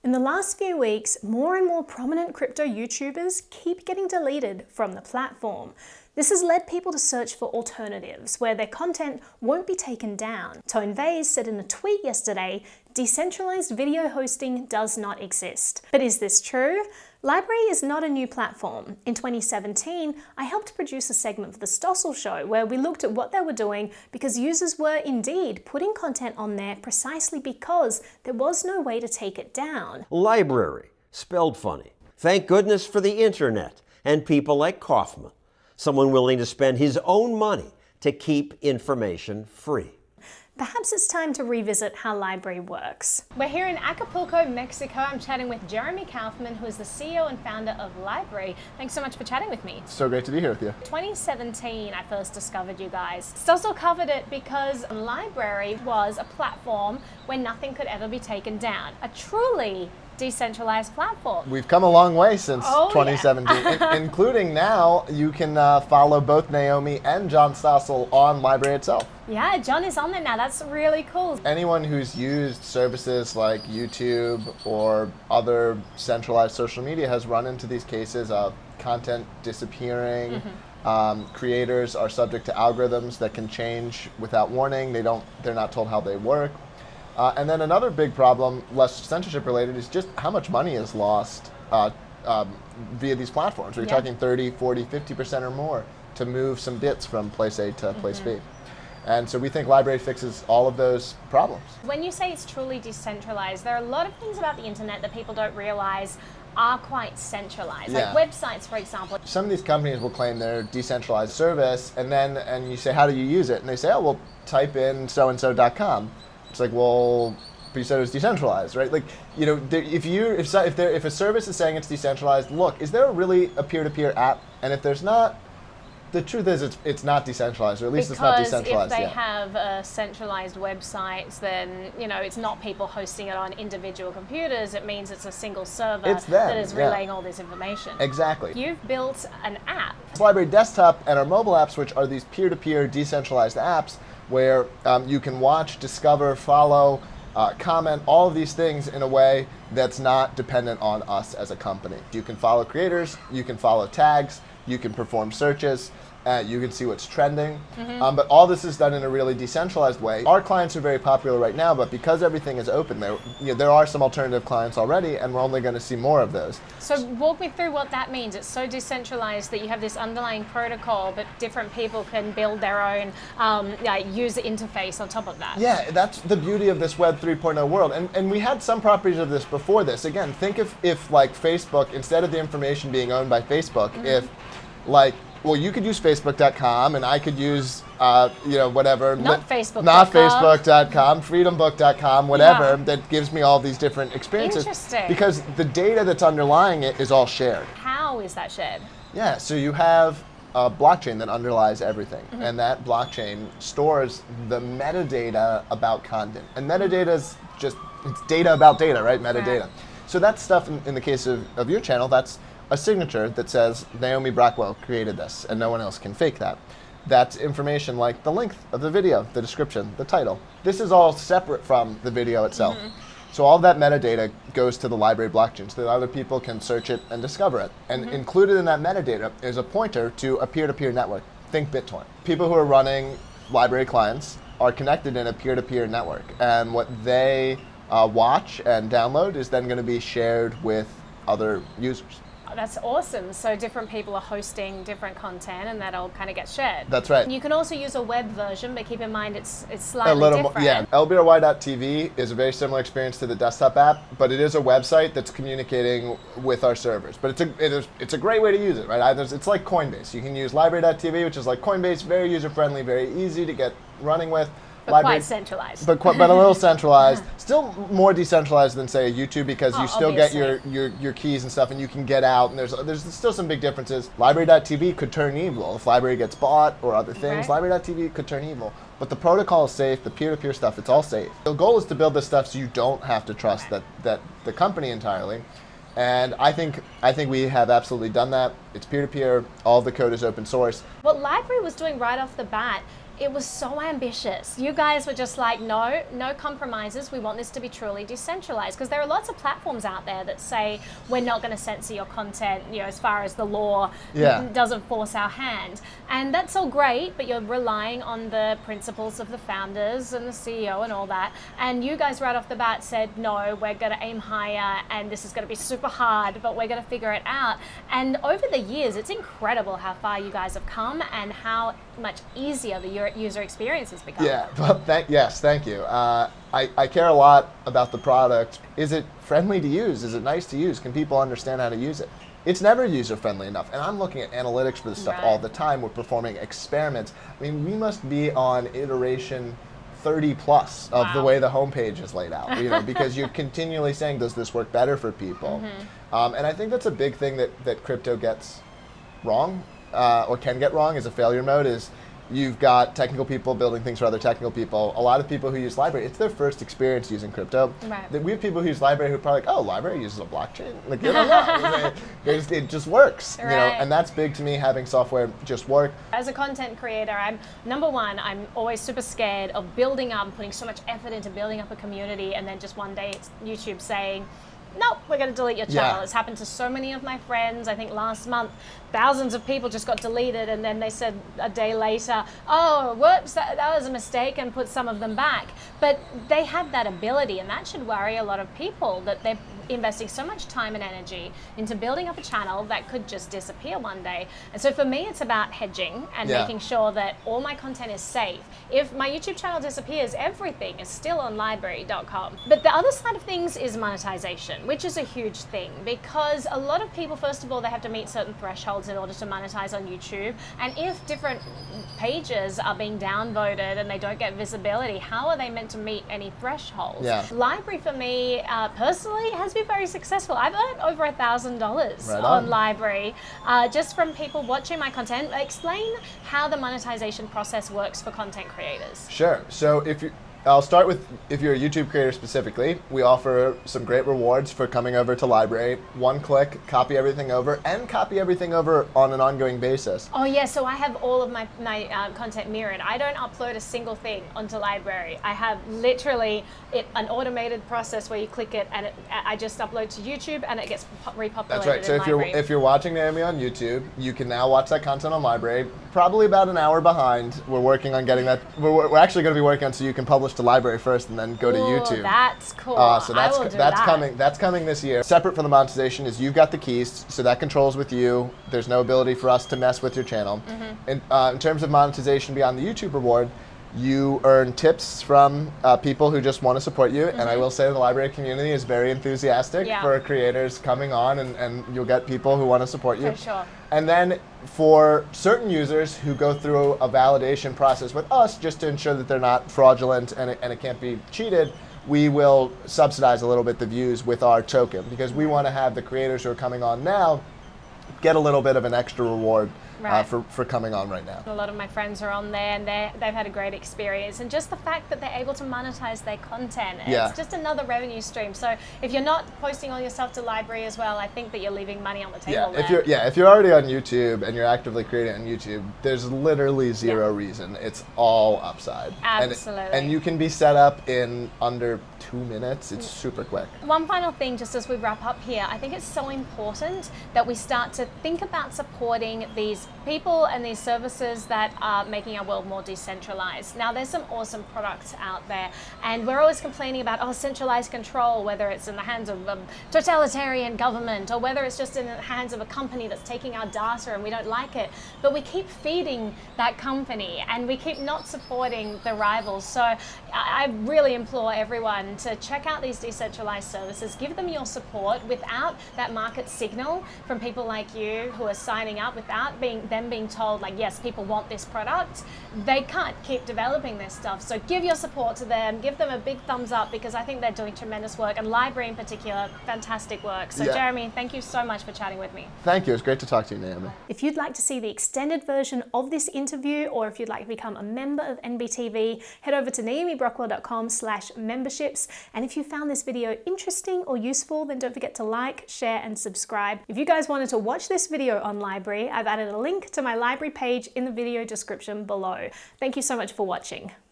In the last few weeks, more and more prominent crypto YouTubers keep getting deleted from the platform. This has led people to search for alternatives where their content won't be taken down. Tone Vays said in a tweet yesterday, decentralized video hosting does not exist. But is this true? LBRY is not a new platform. In 2017, I helped produce a segment for the Stossel Show where we looked at what they were doing because users were indeed putting content on there precisely because there was no way to take it down. LBRY, spelled funny. Thank goodness for the internet and people like Kauffman, someone willing to spend his own money to keep information free. Perhaps it's time to revisit how LBRY works. We're here in Acapulco, Mexico. I'm chatting with Jeremy Kauffman, who is the CEO and founder of LBRY. Thanks so much for chatting with me. So great to be here with you. 2017, I first discovered you guys. Stossel covered it because LBRY was a platform where nothing could ever be taken down. A truly decentralized platform. We've come a long way since 2017, yeah. including now you can follow both Naomi and John Stossel on LBRY itself. Yeah, John is on there now. That's really cool. Anyone who's used services like YouTube or other centralized social media has run into these cases of content disappearing. Creators are subject to algorithms that can change without warning. They're not told how they work. And then another big problem, less censorship related, is just how much money is lost via these platforms. We're talking 30, 40, 50% or more to move some bits from place A to place B. And so we think LBRY fixes all of those problems. When you say it's truly decentralized, there are a lot of things about the internet that people don't realize are quite centralized, like websites, for example. Some of these companies will claim they're decentralized service, and you say, how do you use it? And they say, oh, well, type in so-and-so.com. It's like, well, but you said it was decentralized, right? Like, you know, if a service is saying it's decentralized, look, is there really a peer-to-peer app? And if there's not, the truth is it's not decentralized, or at least it's not decentralized yet. Because if they have centralized websites, then, you know, it's not people hosting it on individual computers. It means it's a single server that is relaying all this information. Exactly. You've built an app. LBRY Desktop and our mobile apps, which are these peer-to-peer decentralized apps where you can watch, discover, follow, comment, all of these things in a way that's not dependent on us as a company. You can follow creators, you can follow tags, you can perform searches, you can see what's trending, but all this is done in a really decentralized way. Our clients are very popular right now, but because everything is open, there are some alternative clients already, and we're only going to see more of those. So walk me through what that means. It's so decentralized that you have this underlying protocol, but different people can build their own user interface on top of that. Yeah, that's the beauty of this Web 3.0 world, and we had some properties of this before this. Again, think if like Facebook, instead of the information being owned by Facebook, if like, well, you could use Facebook.com, and I could use, whatever. Not Facebook.com. Not Facebook.com, FreedomBook.com, whatever, that gives me all these different experiences. Interesting. Because the data that's underlying it is all shared. How is that shared? Yeah, so you have a blockchain that underlies everything, and that blockchain stores the metadata about content. And metadata is it's data about data, right? Metadata. Right. So that stuff, in the case of your channel, that's a signature that says Naomi Brockwell created this, and no one else can fake that. That's information like the length of the video, the description, the title. This is all separate from the video itself. So all that metadata goes to the LBRY blockchain so that other people can search it and discover it. And included in that metadata is a pointer to a peer-to-peer network. Think BitTorrent. People who are running LBRY clients are connected in a peer-to-peer network, and what they watch and download is then going to be shared with other users. That's awesome. So different people are hosting different content, and that all kind of gets shared. That's right. You can also use a web version, but keep in mind it's slightly different. Yeah, LBRY.tv is a very similar experience to the desktop app, but it is a website that's communicating with our servers. But it's a great way to use it, right? It's like Coinbase. You can use LBRY.tv, which is like Coinbase, very user-friendly, very easy to get running with. But quite centralized. But a little centralized. Still more decentralized than, say, a YouTube, because you still get your keys and stuff, and you can get out, and there's still some big differences. LBRY.tv could turn evil. If LBRY gets bought or other things, LBRY.tv could turn evil. But the protocol is safe, the peer-to-peer stuff, it's all safe. The goal is to build this stuff so you don't have to trust that the company entirely. And I think we have absolutely done that. It's peer-to-peer, all of the code is open source. What LBRY was doing right off the bat It was so ambitious. You guys were just like, no compromises. We want this to be truly decentralized, because there are lots of platforms out there that say we're not going to censor your content, as far as the law doesn't force our hand. And that's all great, but you're relying on the principles of the founders and the CEO and all that. And you guys right off the bat said, no, we're going to aim higher, and this is going to be super hard, but we're going to figure it out. And over the years, it's incredible how far you guys have come and how much easier the user experience has become. Yeah, well, yes, thank you. I care a lot about the product. Is it friendly to use? Is it nice to use? Can people understand how to use it? It's never user-friendly enough. And I'm looking at analytics for this stuff all the time. We're performing experiments. I mean, we must be on iteration 30 plus of the way the homepage is laid out, because you're continually saying, does this work better for people? And I think that's a big thing that crypto gets wrong, or can get wrong as a failure mode, is you've got technical people building things for other technical people. A lot of people who use LBRY, it's their first experience using crypto. Right. We have people who use LBRY who are probably like, oh, LBRY uses a blockchain? Like, they don't know. It just works, and that's big to me, having software just work. As a content creator, I'm always super scared of building up, putting so much effort into building up a community, and then just one day it's YouTube saying, nope, we're going to delete your channel. It's happened to so many of my friends. I think last month, thousands of people just got deleted, and then they said a day later, oh, whoops, that was a mistake, and put some of them back. But they had that ability, and that should worry a lot of people, that they're investing so much time and energy into building up a channel that could just disappear one day. And so for me, it's about hedging and making sure that all my content is safe. If my YouTube channel disappears, everything is still on LBRY.com. But the other side of things is monetization, which is a huge thing, because a lot of people, first of all, they have to meet certain thresholds in order to monetize on YouTube. And if different pages are being downvoted and they don't get visibility, how are they meant to meet any thresholds? LBRY for me personally has been very successful. I've earned over $1,000 on LBRY just from people watching my content. Explain how the monetization process works for content creators. Sure. So I'll start with, if you're a YouTube creator specifically, we offer some great rewards for coming over to LBRY. One click, copy everything over, and copy everything over on an ongoing basis. Oh yeah, so I have all of my content mirrored. I don't upload a single thing onto LBRY. I have literally an automated process where you click it and I just upload to YouTube and it gets repopulated. That's right. So if you're watching Naomi on YouTube, you can now watch that content on LBRY. Probably about an hour behind. We're working on getting that. We're actually going to be working on so you can publish to LBRY first and then go to YouTube. That's cool. So that's coming. That's coming this year. Separate from the monetization is you've got the keys, so that controls with you. There's no ability for us to mess with your channel. In terms of monetization beyond the YouTube reward, you earn tips from people who just want to support you. And I will say the LBRY community is very enthusiastic for creators coming on, and you'll get people who want to support you. For sure. And then for certain users who go through a validation process with us just to ensure that they're not fraudulent and it can't be cheated, we will subsidize a little bit the views with our token, because we want to have the creators who are coming on now get a little bit of an extra reward for coming on right now. A lot of my friends are on there and they've had a great experience, and just the fact that they're able to monetize their content, it's just another revenue stream. So if you're not posting all your stuff to LBRY as well, I think that you're leaving money on the table there. If you're already on YouTube and you're actively creating on YouTube, there's literally zero reason. It's all upside. Absolutely. And you can be set up in under 2 minutes. It's super quick. One final thing, just as we wrap up here, I think it's so important that we start to think about supporting these people and these services that are making our world more decentralized. Now, there's some awesome products out there, and we're always complaining about centralized control, whether it's in the hands of a totalitarian government or whether it's just in the hands of a company that's taking our data and we don't like it. But we keep feeding that company and we keep not supporting the rivals. So I really implore everyone to check out these decentralized services, give them your support. Without that market signal from people like you who are signing up, without them being told, like, yes, people want this product, they can't keep developing this stuff. So give your support to them, give them a big thumbs up, because I think they're doing tremendous work, and LBRY in particular, fantastic work. So Jeremy, thank you so much for chatting with me. Thank you. It was great to talk to you, Naomi. If you'd like to see the extended version of this interview, or if you'd like to become a member of NBTV, head over to naomibrockwell.com/memberships. notes. And if you found this video interesting or useful, then don't forget to like, share, and subscribe. If you guys wanted to watch this video on LBRY, I've added a link to my LBRY page in the video description below. Thank you so much for watching.